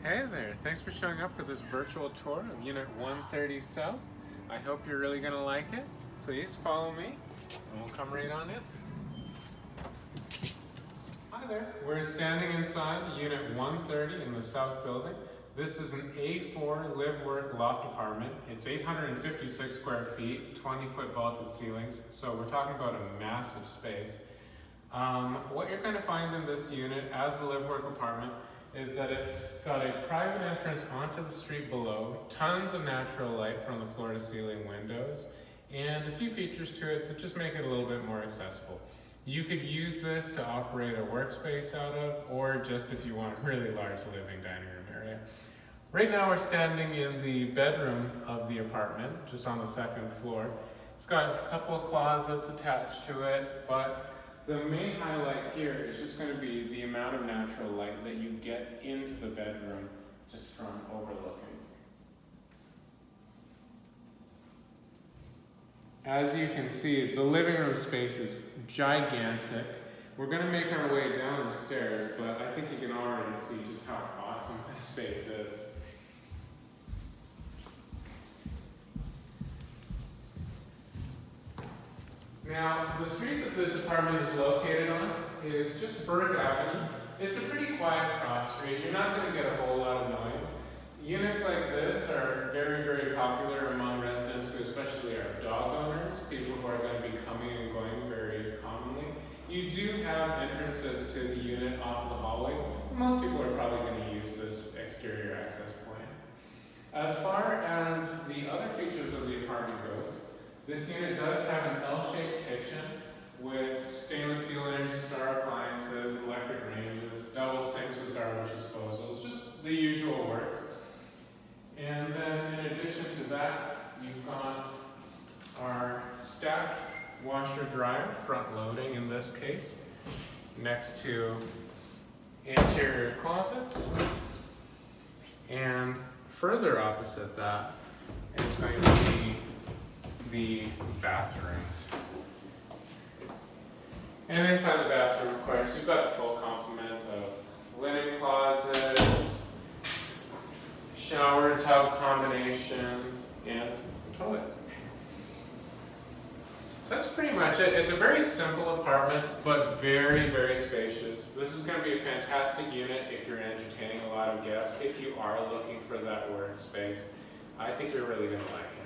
Hey there, thanks for showing up for this virtual tour of Unit 130 South. I hope you're really going to like it. Please follow me and we'll come right on in. Hi there, we're standing inside Unit 130 in the South Building. This is an A4 live-work loft apartment. It's 856 square feet, 20-foot vaulted ceilings, so we're talking about a massive space. What you're going to find in this unit as a live-work apartment is that it's got a private entrance onto the street below, tons of natural light from the floor-to-ceiling windows, and a few features to it that just make it a little bit more accessible. You could use this to operate a workspace out of, or just if you want a really large living dining room area. Right now we're standing in the bedroom of the apartment, just on the second floor. It's got a couple of closets attached to it, but the main highlight here is just going to be the amount of natural light that you get into the bedroom just from overlooking. As you can see, the living room space is gigantic. We're going to make our way down the stairs, but I think you can already see just how awesome this space is. Now, the street that this apartment is located on is just Burke Avenue. It's a pretty quiet cross street. You're not going to get a whole lot of noise. Units like this are very, very popular among residents who especially are dog owners, people who are going to be coming and going very commonly. You do have entrances to the unit off of the hallways. Most people are probably going to use this exterior access point. As far as the other features of the apartment goes, this unit does have an L-shaped kitchen with stainless steel Energy Star appliances, electric ranges, double sinks with garbage disposals, just the usual works. And then in addition to that, you've got our stacked washer-dryer, front-loading in this case, next to interior closets. And further opposite that is going to be the bathrooms. And inside the bathroom, of course, you've got the full complement of linen closets, shower tub combinations, and a toilet. That's pretty much it. It's a very simple apartment, but very, very spacious. This is going to be a fantastic unit if you're entertaining a lot of guests, if you are looking for that workspace. I think you're really going to like it.